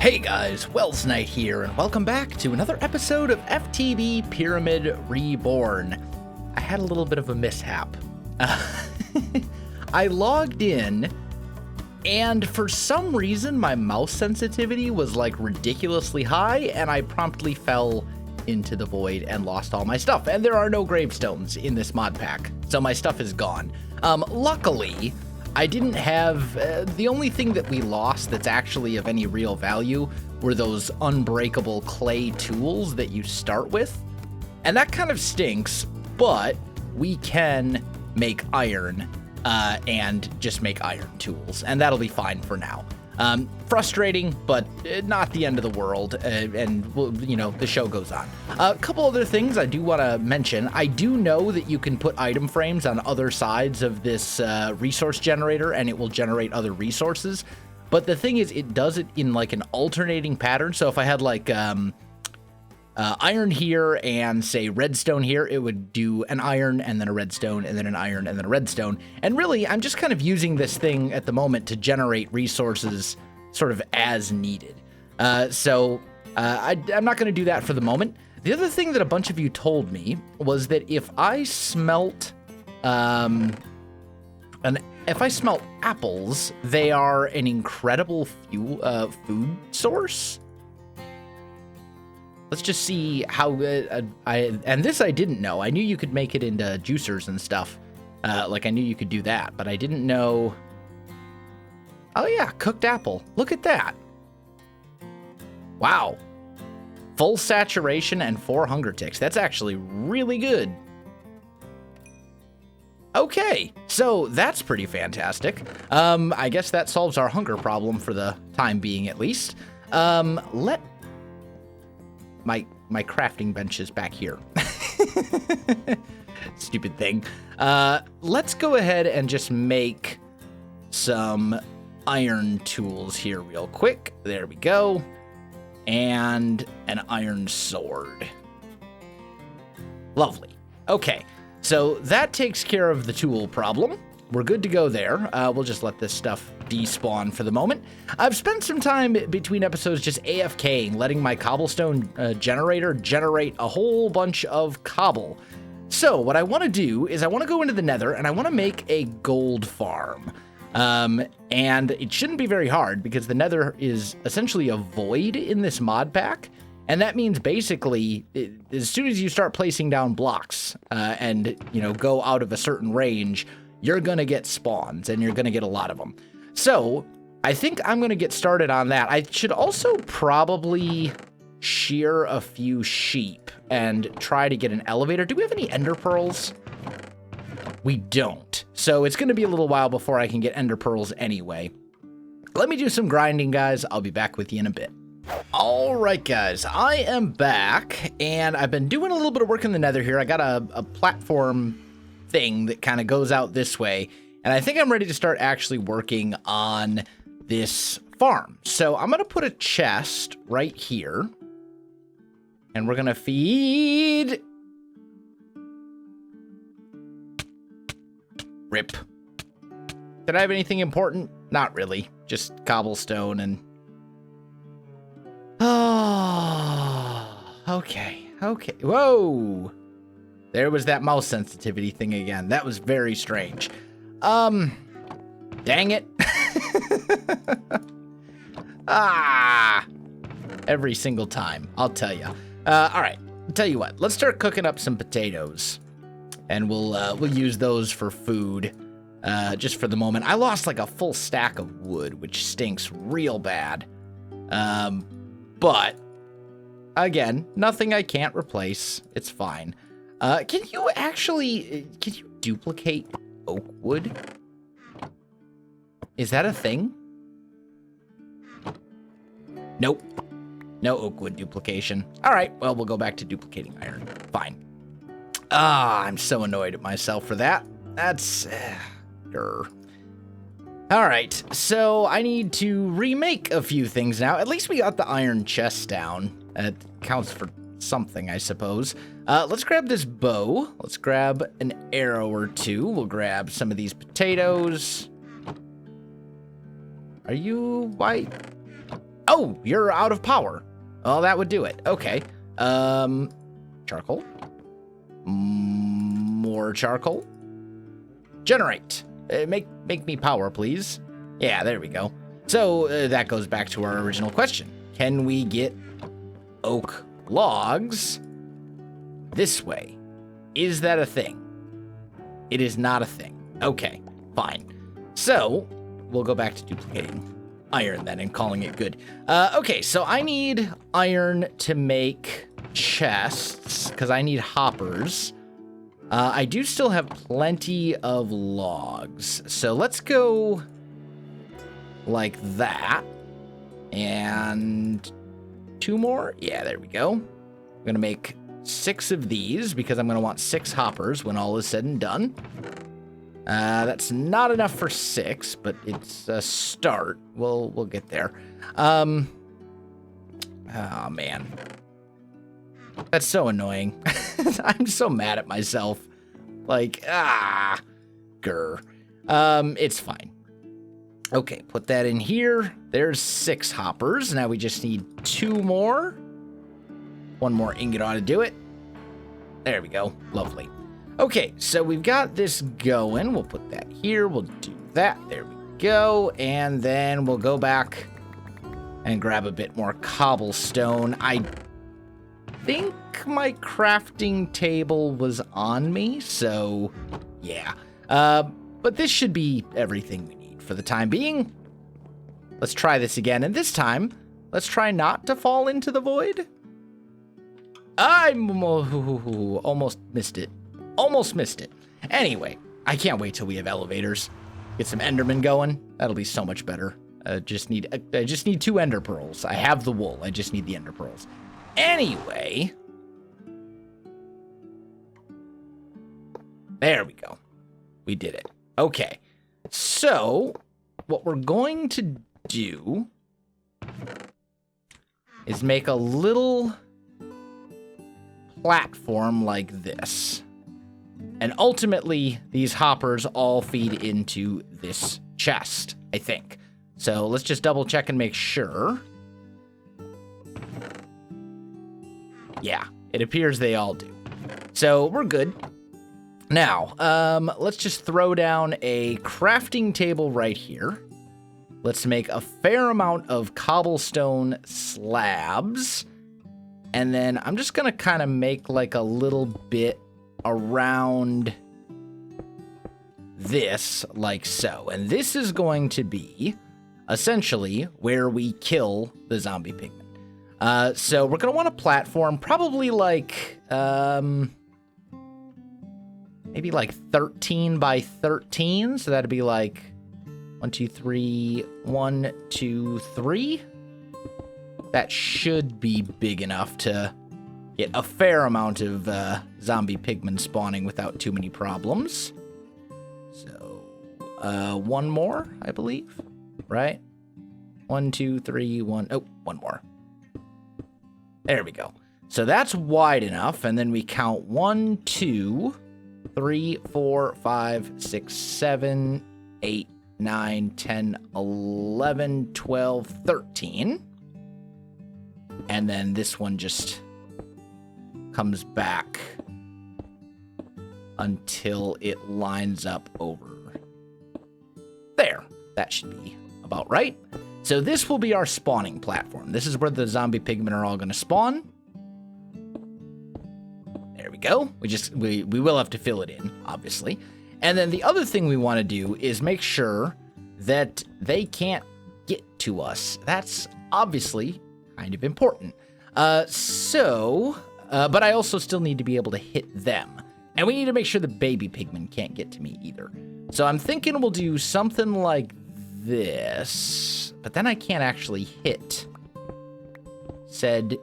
Hey guys, Welsknight here, and welcome back to another episode of FTB Pyramid Reborn. I had a little bit of a mishap. I logged in, and for some reason my mouse sensitivity was like ridiculously high, and I promptly fell into the void and lost all my stuff. And there are no gravestones in this mod pack, so my stuff is gone. Luckily, I didn't have, the only thing that we lost that's actually of any real value were those unbreakable clay tools that you start with. And that kind of stinks, but we can make iron and just make iron tools, and that'll be fine for now. Frustrating, but not the end of the world, and you know, the show goes on. A couple other things I do want to mention. I do know that you can put item frames on other sides of this resource generator, and it will generate other resources. But the thing is, it does it in like an alternating pattern. So if I had like iron here and say redstone here, it would do an iron and then a redstone and then an iron and then a redstone. And really, I'm just kind of using this thing at the moment to generate resources sort of as needed. I'm not going to do that for the moment. The other thing that a bunch of you told me was that if I smelt apples, they are an incredible food source. Let's just see how and this I didn't know. I knew you could make it into juicers and stuff. Like I knew you could do that, but I didn't know. Oh yeah, cooked apple. Look at that. Wow. Full saturation and 4 hunger ticks. That's actually really good. Okay, so that's pretty fantastic. I guess that solves our hunger problem for the time being, at least. My crafting bench is back here. Stupid thing. Let's go ahead and just make some iron tools here real quick. There we go. And an iron sword. Lovely. Okay, so that takes care of the tool problem. We're good to go there. We'll just let this stuff despawn for the moment. I've spent some time between episodes just AFKing, letting my cobblestone generator generate a whole bunch of cobble. So what I want to do is I want to go into the nether and I want to make a gold farm. And it shouldn't be very hard because the nether is essentially a void in this mod pack. And that means basically, as soon as you start placing down blocks and, you know, go out of a certain range, you're going to get spawns, and you're going to get a lot of them. So I think I'm going to get started on that. I should also probably shear a few sheep and try to get an elevator. Do we have any ender pearls? We don't. So it's going to be a little while before I can get ender pearls anyway. Let me do some grinding, guys. I'll be back with you in a bit. All right, guys, I am back, and I've been doing a little bit of work in the nether here. I got a platform thing that kind of goes out this way, and I think I'm ready to start actually working on this farm. So I'm going to put a chest right here, and we're going to feed... Rip. Did I have anything important? Not really. Just cobblestone and... Oh, okay. Whoa. There was that mouse sensitivity thing again. That was very strange. Dang it. Every single time, I'll tell you. All right, I'll tell you what. Let's start cooking up some potatoes, and we'll use those for food, just for the moment. I lost like a full stack of wood, which stinks real bad. But again, nothing I can't replace. It's fine. Can you duplicate oak wood? Is that a thing? Nope. No oak wood duplication. All right, well, we'll go back to duplicating iron. Fine. I'm so annoyed at myself for that. That's... All right, so I need to remake a few things now. At least we got the iron chest down. It counts for something, I suppose. Let's grab this bow. Let's grab an arrow or two. We'll grab some of these potatoes. Are you white? Oh, you're out of power. Oh, that would do it. Okay. Charcoal. More charcoal. Generate. Make me power, please. Yeah, there we go. So that goes back to our original question. Can we get oak logs this way? Is that a thing? It is not a thing. Okay, fine. So we'll go back to duplicating iron then and calling it good. Okay, so I need iron to make chests because I need hoppers. I do still have plenty of logs. So let's go like that. And 2 more. Yeah, there we go. I'm going to make 6 of these because I'm going to want 6 hoppers when all is said and done. That's not enough for 6, but it's a start. We'll get there. Oh, man. That's so annoying. I'm so mad at myself. Like, grr. It's fine. Okay, put that in here. There's 6 hoppers. Now we just need 2 more. 1 more ingot ought to do it. There we go. Lovely. Okay, so we've got this going. We'll put that here. We'll do that. There we go. And then we'll go back and grab a bit more cobblestone. I think my crafting table was on me, so yeah. But this should be everything we need for the time being. Let's try this again, and this time, let's try not to fall into the void. I'm almost missed it. Almost missed it. Anyway, I can't wait till we have elevators. Get some Endermen going. That'll be so much better. I just need 2 Ender Pearls. I have the wool. I just need the Ender Pearls. Anyway, there we go. We did it. Okay. So, what we're going to do is make a little platform like this. And ultimately, these hoppers all feed into this chest, I think. So let's just double check and make sure. Yeah, it appears they all do. So we're good. Now, let's just throw down a crafting table right here. Let's make a fair amount of cobblestone slabs. And then I'm just going to kind of make like a little bit around this, like so. And this is going to be essentially where we kill the zombie pigman. So we're going to want a platform, probably like, maybe like 13 by 13. So that'd be like 1, 2, 3, 1, 2, 3. That should be big enough to get a fair amount of zombie pigmen spawning without too many problems. So, 1 more, I believe, right? 1, 2, 3, 1. Oh, 1 more. There we go. So that's wide enough, and then we count 1, 2, 3, 4, 5, 6, 7, 8, 9, 10, 11, 12, 13. And then this one just comes back until it lines up over there. That should be about right. So this will be our spawning platform. This is where the zombie pigmen are all going to spawn. There we go. We will have to fill it in, obviously. And then the other thing we want to do is make sure that they can't get to us. That's obviously kind of important. But I also still need to be able to hit them. And we need to make sure the baby pigmen can't get to me either. So I'm thinking we'll do something like this. But then I can't actually hit said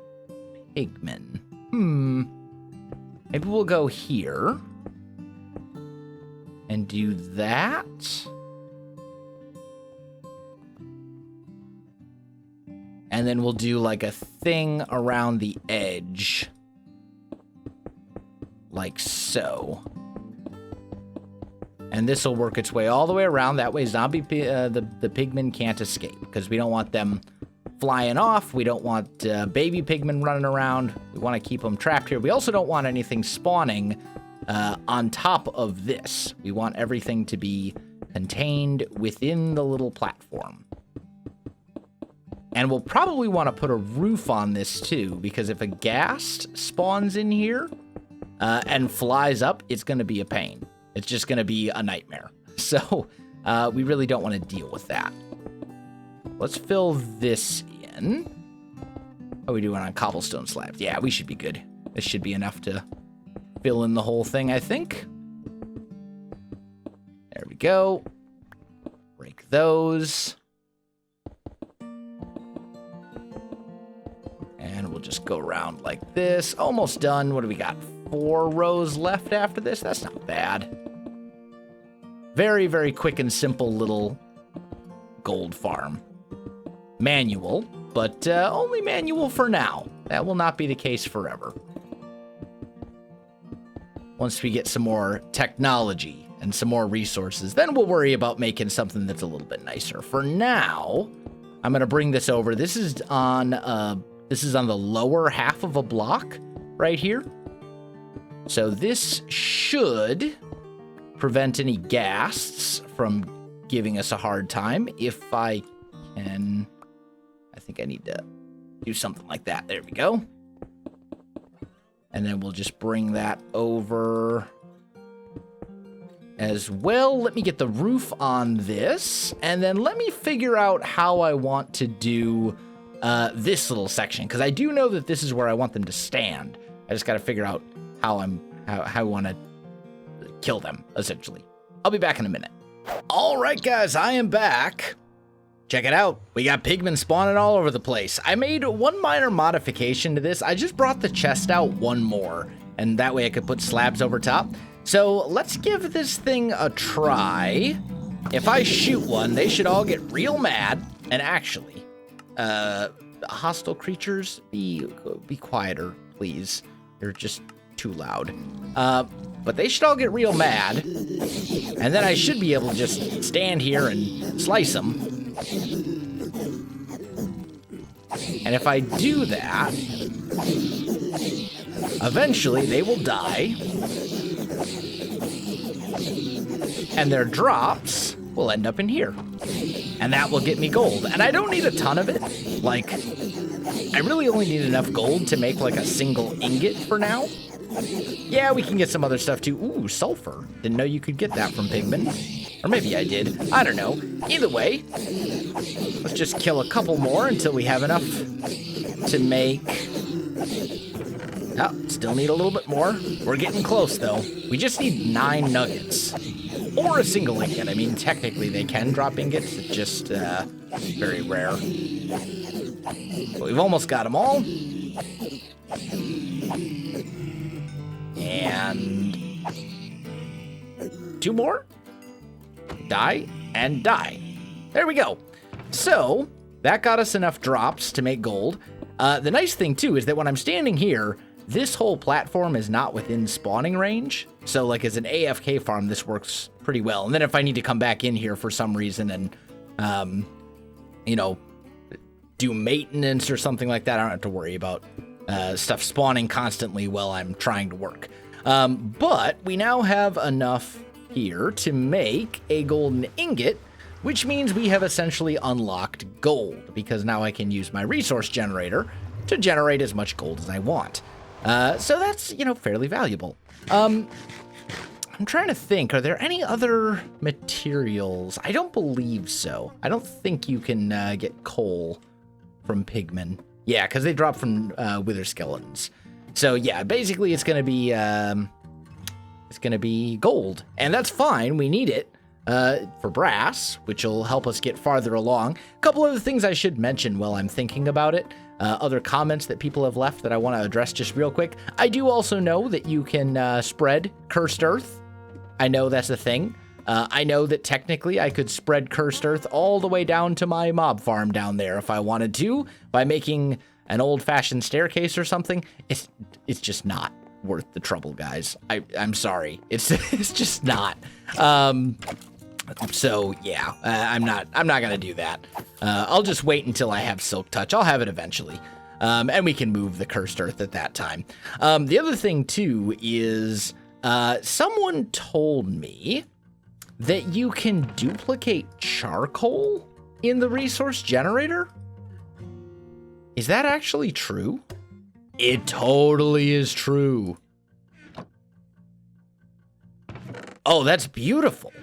pigmen. Maybe we'll go here. And do that. And then we'll do like a thing around the edge. Like so. And this will work its way all the way around. That way the pigmen can't escape. Because we don't want them flying off. We don't want baby pigmen running around. We want to keep them trapped here. We also don't want anything spawning on top of this. We want everything to be contained within the little platform. And we'll probably want to put a roof on this too, because if a ghast spawns in here and flies up, it's going to be a pain. It's just going to be a nightmare. So we really don't want to deal with that. Let's fill this in. How are we doing on cobblestone slabs? Yeah, we should be good. This should be enough to fill in the whole thing, I think. There we go. Break those. And we'll just go around like this. Almost done. What do we got? 4 rows left after this? That's not bad. Very, very quick and simple little gold farm. Manual, but only manual for now. That will not be the case forever. Once we get some more technology and some more resources, then we'll worry about making something that's a little bit nicer. For now, I'm going to bring this over. This is on the lower half of a block right here. So this should prevent any ghasts from giving us a hard time. If I can, I think I need to do something like that. There we go. And then we'll just bring that over as well. Let me get the roof on this, and then let me figure out how I want to do this little section, because I do know that this is where I want them to stand. I just got to figure out how I want to kill them, essentially. I'll be back in a minute. All right, guys, I am back. Check it out. We got pigmen spawning all over the place. I made one minor modification to this. I just brought the chest out one more, and that way I could put slabs over top. So let's give this thing a try. If I shoot one, they should all get real mad. And actually, hostile creatures, be quieter, please. You're just too loud. But they should all get real mad, and then I should be able to just stand here and slice them. And if I do that, eventually they will die, and their drops will end up in here. And that will get me gold. And I don't need a ton of it. Like, I really only need enough gold to make like a single ingot for now. Yeah, we can get some other stuff too. Ooh, sulfur. Didn't know you could get that from pigmen. Or maybe I did. I don't know. Either way, let's just kill a couple more until we have enough to make... Oh, still need a little bit more. We're getting close, though. We just need 9 nuggets. Or a single ingot. I mean, technically they can drop ingots. It's just very rare. But we've almost got them all. And 2 more. Die and die. There we go. So that got us enough drops to make gold. The nice thing too is that when I'm standing here, this whole platform is not within spawning range. So like as an AFK farm, this works pretty well. And then if I need to come back in here for some reason and, you know, do maintenance or something like that, I don't have to worry about stuff spawning constantly while I'm trying to work. But we now have enough here to make a golden ingot, which means we have essentially unlocked gold, because now I can use my resource generator to generate as much gold as I want. So that's, you know, fairly valuable. I'm trying to think, are there any other materials? I don't believe so. I don't think you can get coal from pigmen. Yeah, because they drop from wither skeletons. So yeah, basically it's gonna be gold, and that's fine. We need it for brass, which will help us get farther along. A couple other things I should mention while I'm thinking about it. Other comments that people have left that I want to address just real quick. I do also know that you can spread cursed earth. I know that's a thing. I know that technically I could spread cursed earth all the way down to my mob farm down there if I wanted to, by making an old-fashioned staircase or something. It's just not worth the trouble, guys. I'm sorry. It's just not. So yeah, I'm not gonna do that. I'll just wait until I have Silk Touch. I'll have it eventually. And we can move the Cursed Earth at that time. The other thing too is someone told me that you can duplicate charcoal in the resource generator. Is that actually true? It totally is true. Oh, that's beautiful.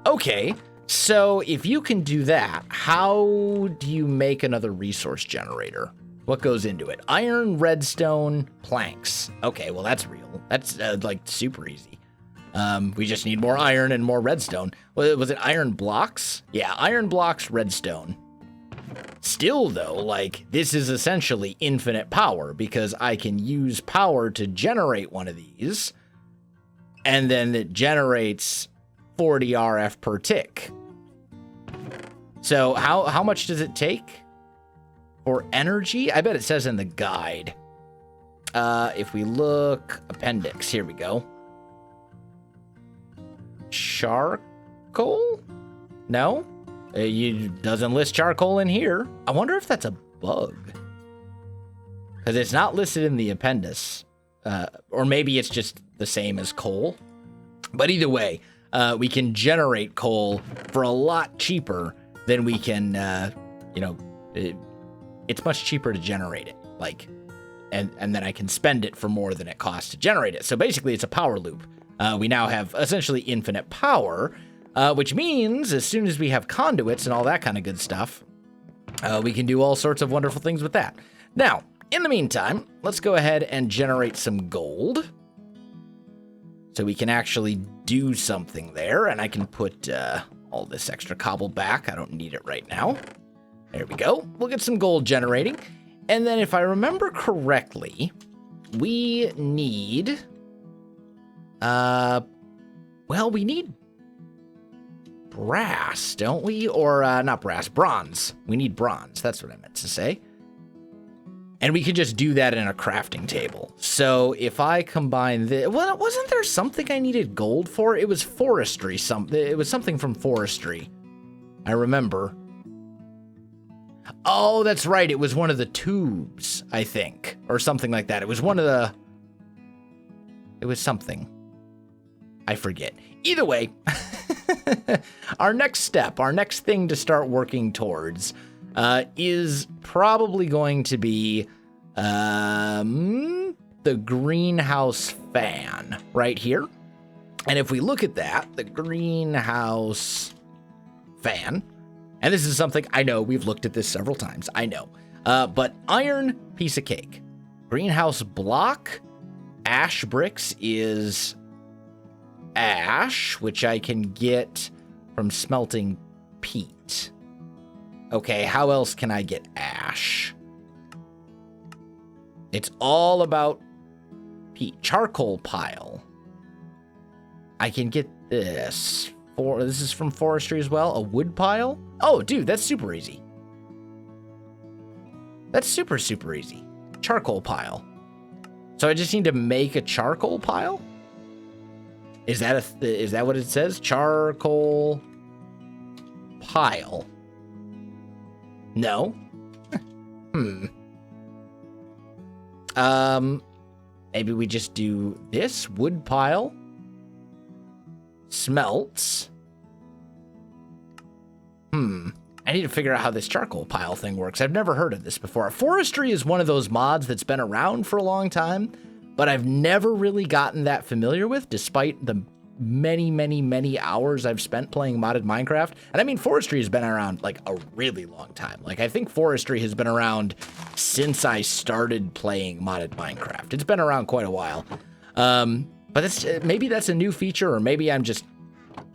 Okay, so if you can do that, how do you make another resource generator? What goes into it? Iron, redstone, planks. Okay, well, that's real. That's like super easy. We just need more iron and more redstone. Was it iron blocks? Yeah, iron blocks, redstone. Still, though, like, this is essentially infinite power because I can use power to generate one of these, and then it generates 40 RF per tick. So how much does it take for energy? I bet it says in the guide. If we look, appendix, here we go. Charcoal? No? It doesn't list charcoal in here. I wonder if that's a bug. Because it's not listed in the appendix. Or maybe it's just the same as coal. But either way, we can generate coal for a lot cheaper than we can, it's much cheaper to generate it. Like, and then I can spend it for more than it costs to generate it. So basically, it's a power loop. We now have essentially infinite power, which means as soon as we have conduits and all that kind of good stuff, we can do all sorts of wonderful things with that. Now, in the meantime, let's go ahead and generate some gold. So we can actually do something there, and I can put all this extra cobble back. I don't need it right now. There we go. We'll get some gold generating. And then if I remember correctly, we need... we need brass, don't we? Or, not brass, bronze. We need bronze. That's what I meant to say. And we could just do that in a crafting table. So if I combine this... Well, wasn't there something I needed gold for? It was forestry. It was something from forestry. I remember. Oh, that's right. It was one of the tubes, I think. Or something like that. It was one of the... It was something. I forget. Either way, our next step, our next thing to start working towards is probably going to be the greenhouse fan right here. And if we look at that, the greenhouse fan, and this is something I know we've looked at this several times, I know, but iron, piece of cake. Greenhouse block, ash bricks is ash, which I can get from smelting peat. Okay, how else can I get ash? It's all about peat. Charcoal pile. I can get this. This is from forestry as well. A wood pile. Oh, dude, that's super easy. That's super, super easy. Charcoal pile. So I just need to make a charcoal pile? Is that what it says? Charcoal pile. No. Maybe we just do this wood pile. Smelts. I need to figure out how this charcoal pile thing works. I've never heard of this before. Forestry is one of those mods that's been around for a long time, but I've never really gotten that familiar with, despite the many, many, many hours I've spent playing modded Minecraft. And I mean, forestry has been around like a really long time. Like, I think forestry has been around since I started playing modded Minecraft. It's been around quite a while. But maybe that's a new feature, or maybe I'm just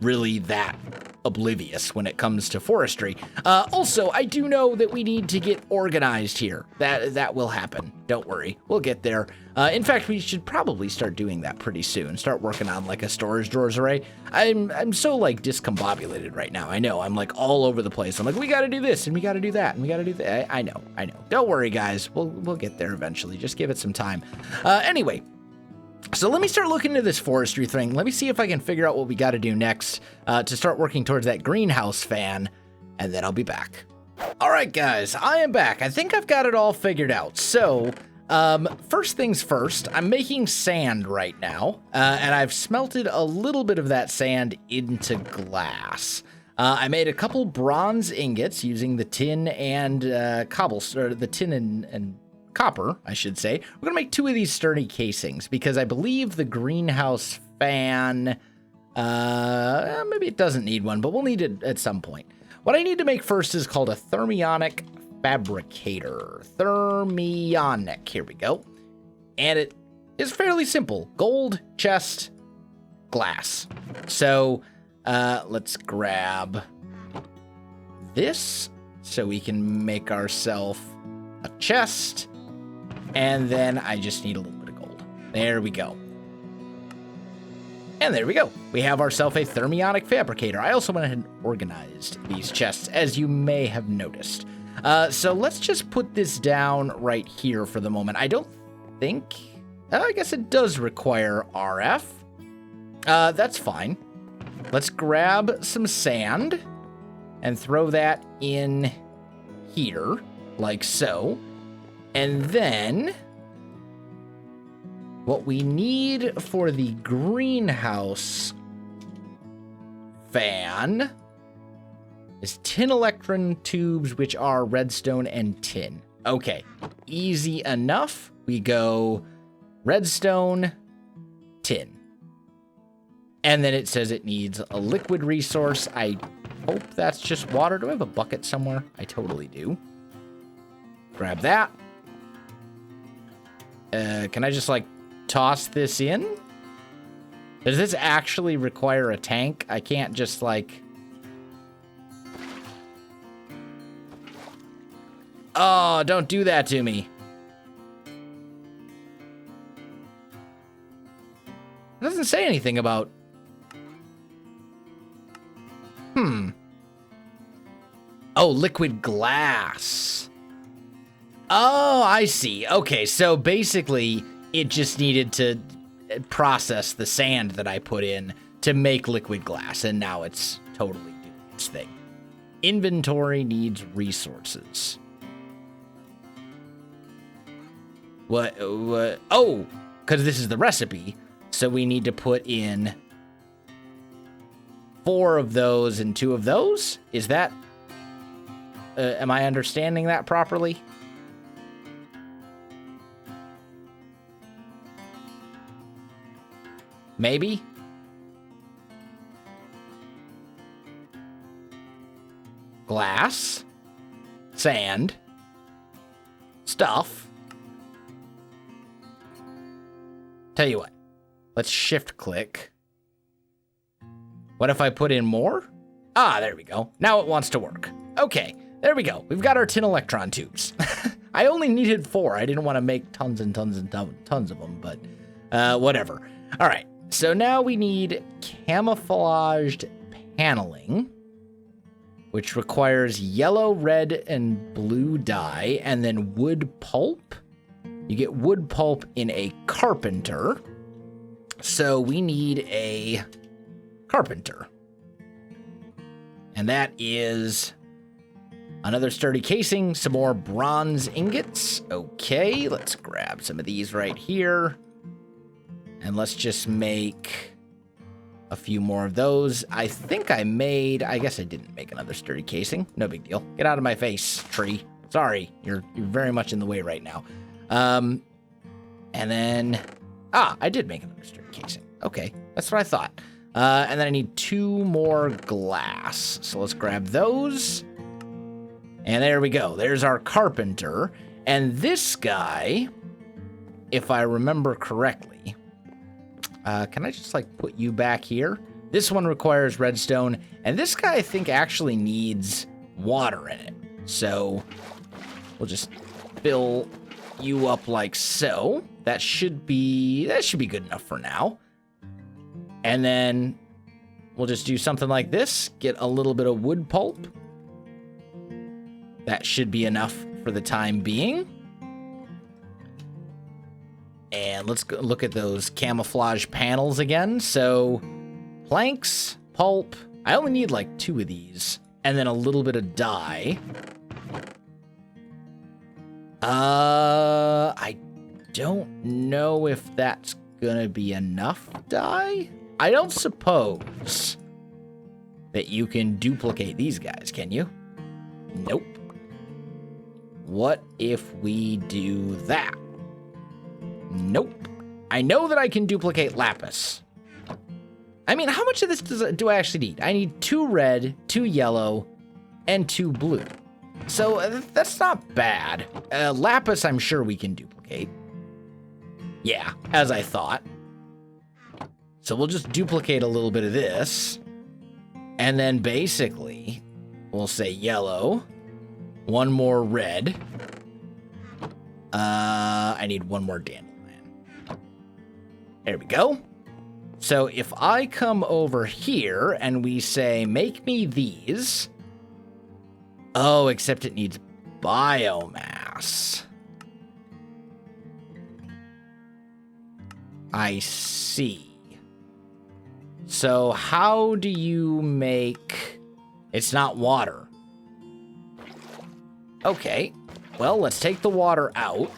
really that oblivious when it comes to forestry. Also, I do know that we need to get organized here. That will happen. Don't worry. We'll get there. In fact, we should probably start doing that pretty soon. Start working on like a storage drawers array. I'm so like discombobulated right now. I know. I'm like all over the place. I'm like, we got to do this and we got to do that and we got to do that. I know. Don't worry, guys. We'll get there eventually. Just give it some time. Anyway, So let me start looking into this forestry thing. Let me see if I can figure out what we got to do next to start working towards that greenhouse fan, and then I'll be back. All right, guys, I am back. I think I've got it all figured out. So first things first, I'm making sand right now, and I've smelted a little bit of that sand into glass. I made a couple bronze ingots using the tin and the tin and copper, I should say. We're gonna make 2 of these sturdy casings because I believe the greenhouse fan, maybe it doesn't need one, but we'll need it at some point. What I need to make first is called a thermionic fabricator. Thermionic, here we go. And it is fairly simple. Gold, chest, glass. So let's grab this so we can make ourselves a chest. And then I just need a little bit of gold. There we go. And there we go. We have ourselves a thermionic fabricator. I also went ahead and organized these chests, as you may have noticed. So let's just put this down right here for the moment. I don't think... I guess it does require RF. That's fine. Let's grab some sand and throw that in here, like so. And then what we need for the greenhouse fan is tin electron tubes, which are redstone and tin. Okay, easy enough. We go redstone, tin. And then it says it needs a liquid resource. I hope that's just water. Do I have a bucket somewhere? I totally do. Grab that. Can I just, like, toss this in? Does this actually require a tank? I can't just, like... Oh, don't do that to me. It doesn't say anything about... Oh, liquid glass. Oh, I see. Okay, so basically, it just needed to process the sand that I put in to make liquid glass, and now it's totally doing its thing. Inventory needs resources. What? Oh, because this is the recipe, so we need to put in 4 of those and 2 of those? Is that... am I understanding that properly? Maybe? Glass. Sand. Stuff. Tell you what. Let's shift click. What if I put in more? Ah, there we go. Now it wants to work. Okay, there we go. We've got our tin electron tubes. I only needed 4. I didn't want to make tons and tons and tons of them, but whatever. All right, so now we need camouflaged paneling, which requires yellow, red, and blue dye, and then wood pulp. You get wood pulp in a carpenter. So we need a carpenter. And that is another sturdy casing, some more bronze ingots. Okay, let's grab some of these right here. And let's just make a few more of those. I think I guess I didn't make another sturdy casing. No big deal. Get out of my face, tree. Sorry, you're very much in the way right now. And then, I did make another sturdy casing. Okay, that's what I thought. And then I need 2 more glass. So let's grab those. And there we go. There's our carpenter. And this guy, if I remember correctly, can I just like put you back here? This one requires redstone. And this guy, I think, actually needs water in it. So we'll just fill you up like so. That should be good enough for now. And then we'll just do something like this. Get a little bit of wood pulp. That should be enough for the time being. And let's go look at those camouflage panels again. So planks, pulp. I only need like 2 of these. And then a little bit of dye. I don't know if that's gonna be enough dye. I don't suppose that you can duplicate these guys, can you? Nope. What if we do that? Nope. I know that I can duplicate lapis. I mean, how much of this do I actually need? I need 2 red, 2 yellow, and 2 blue. So that's not bad. Lapis, I'm sure we can duplicate. Yeah, as I thought. So we'll just duplicate a little bit of this. And then basically, we'll say yellow. 1 more red. I need 1 more dandelion. There we go. So if I come over here and we say, make me these. Oh, except it needs biomass. I see. So how do you make... It's not water. Okay. Well, let's take the water out.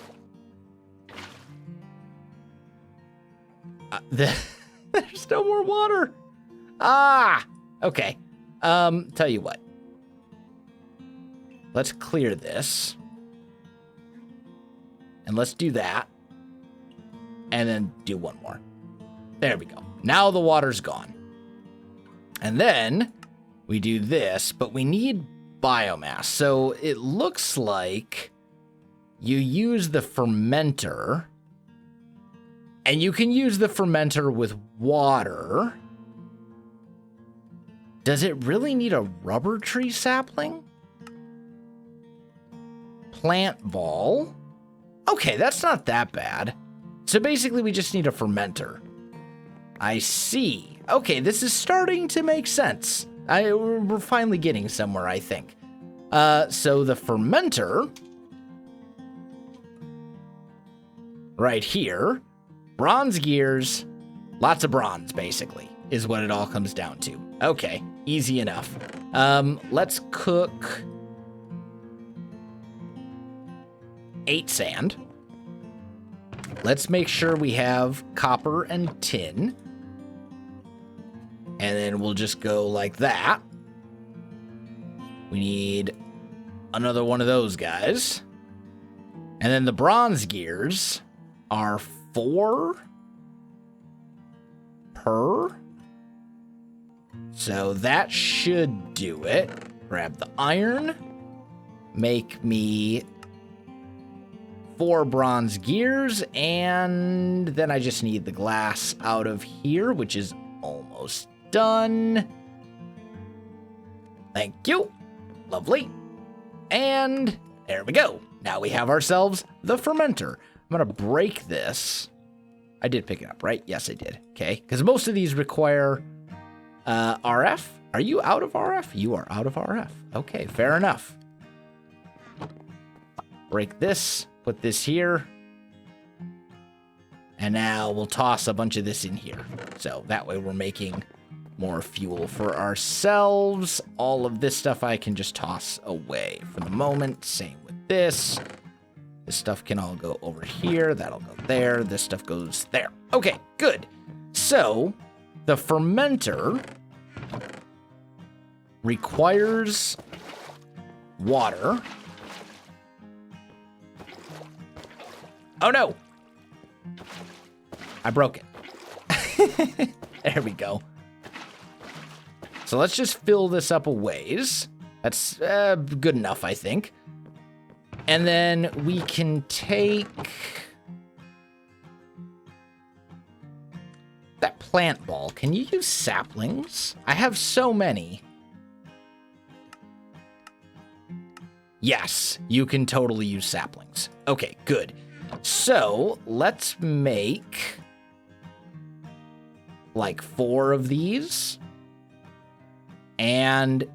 There's no more water. Ah! Okay. Tell you what. Let's clear this. And let's do that. And then do 1 more. There we go. Now the water's gone. And then we do this, but we need biomass. So it looks like you use the fermenter. And you can use the fermenter with water. Does it really need a rubber tree sapling? Plant ball. Okay, that's not that bad. So basically we just need a fermenter. I see. Okay, this is starting to make sense. We're finally getting somewhere, I think. So the fermenter right here, bronze gears, lots of bronze basically is what it all comes down to. Okay, easy enough. Let's cook 8 sand. Let's make sure we have copper and tin. And then we'll just go like that. We need another one of those guys. And then the bronze gears are 4 per. So that should do it. Grab the iron. Make me 4 bronze gears. And then I just need the glass out of here, which is almost done. Thank you. Lovely. And there we go. Now we have ourselves the fermenter. I'm going to break this. I did pick it up, right? Yes, I did. Okay. Because most of these require RF. Are you out of RF? You are out of RF. Okay, fair enough. Break this. Put this here. And now we'll toss a bunch of this in here. So that way we're making more fuel for ourselves. All of this stuff I can just toss away for the moment. Same with this. This stuff can all go over here. That'll go there. This stuff goes there. Okay, good. So the fermenter requires water. Oh no! I broke it. There we go. So let's just fill this up a ways. That's good enough, I think. And then we can take that plant ball. Can you use saplings? I have so many. Yes, you can totally use saplings. Okay, good. So let's make like 4 of these. And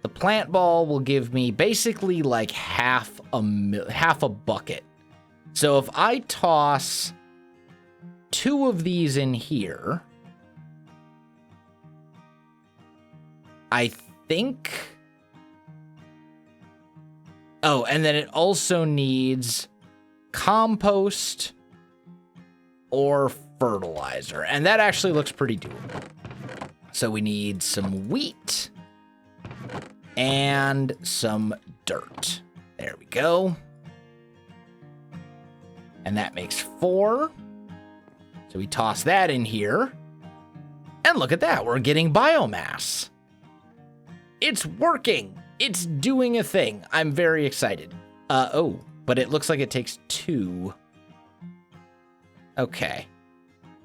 the plant ball will give me basically like half a bucket. So if I toss 2 of these in here. I think. Oh, and then it also needs compost or fertilizer. And that actually looks pretty doable. So we need some wheat and some dirt. There we go. And that makes 4. So we toss that in here. And look at that, we're getting biomass. It's working. It's doing a thing. I'm very excited. Oh, but it looks like it takes 2. Okay.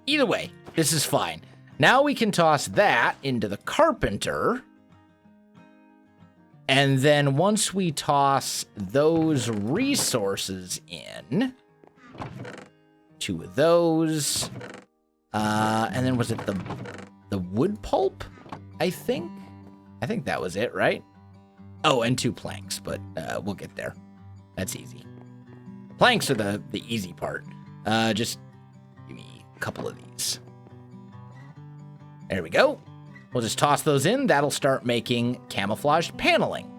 Either way, this is fine. Now we can toss that into the carpenter. And then once we toss those resources in, 2 of those, and then was it the wood pulp, I think? I think that was it, right? Oh, and 2 planks, but we'll get there. That's easy. Planks are the easy part. Just give me a couple of these. There we go. We'll just toss those in. That'll start making camouflaged paneling.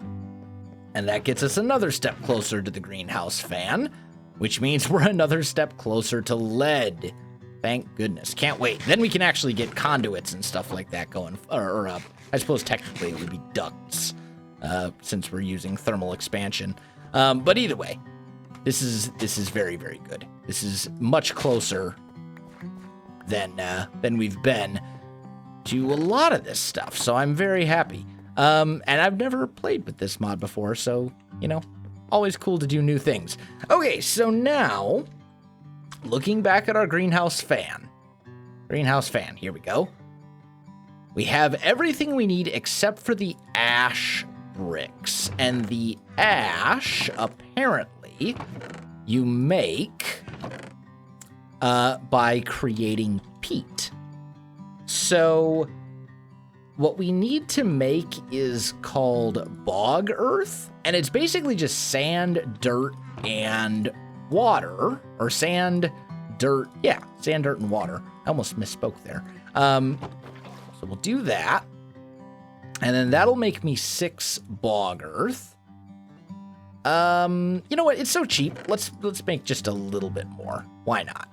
And that gets us another step closer to the greenhouse fan, which means we're another step closer to lead. Thank goodness. Can't wait. Then we can actually get conduits and stuff like that going. Or I suppose technically it would be ducts, since we're using thermal expansion. But either way, this is very, very good. This is much closer than we've been to a lot of this stuff, so I'm very happy. And I've never played with this mod before, so, you know, always cool to do new things. Okay, so now, looking back at our greenhouse fan. Greenhouse fan, here we go. We have everything we need except for the ash bricks. And the ash, apparently, you make by creating peat. So what we need to make is called bog earth, and it's basically just sand, dirt, and water, or sand, dirt, yeah, sand, dirt, and water. I almost misspoke there. So we'll do that, and then that'll make me 6 bog earth. You know what? It's so cheap. Let's make just a little bit more. Why not?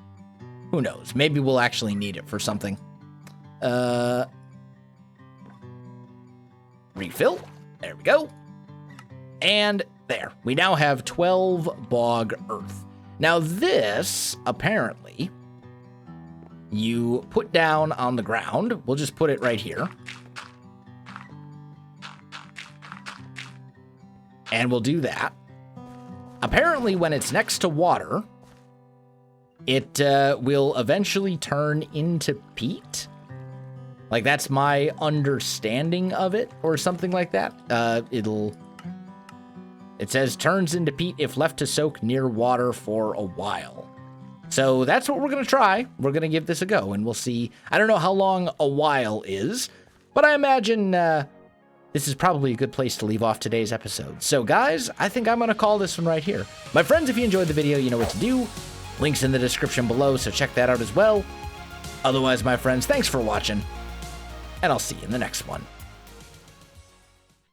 Who knows? Maybe we'll actually need it for something. Refill. There we go. And there. We now have 12 bog earth. Now this, apparently, you put down on the ground. We'll just put it right here. And we'll do that. Apparently, when it's next to water, it will eventually turn into peat. Like, that's my understanding of it, or something like that. It says, turns into peat if left to soak near water for a while. So that's what we're going to try. We're going to give this a go, and we'll see. I don't know how long a while is, but I imagine this is probably a good place to leave off today's episode. So, guys, I think I'm going to call this one right here. My friends, if you enjoyed the video, you know what to do. Links in the description below, so check that out as well. Otherwise, my friends, thanks for watching, and I'll see you in the next one.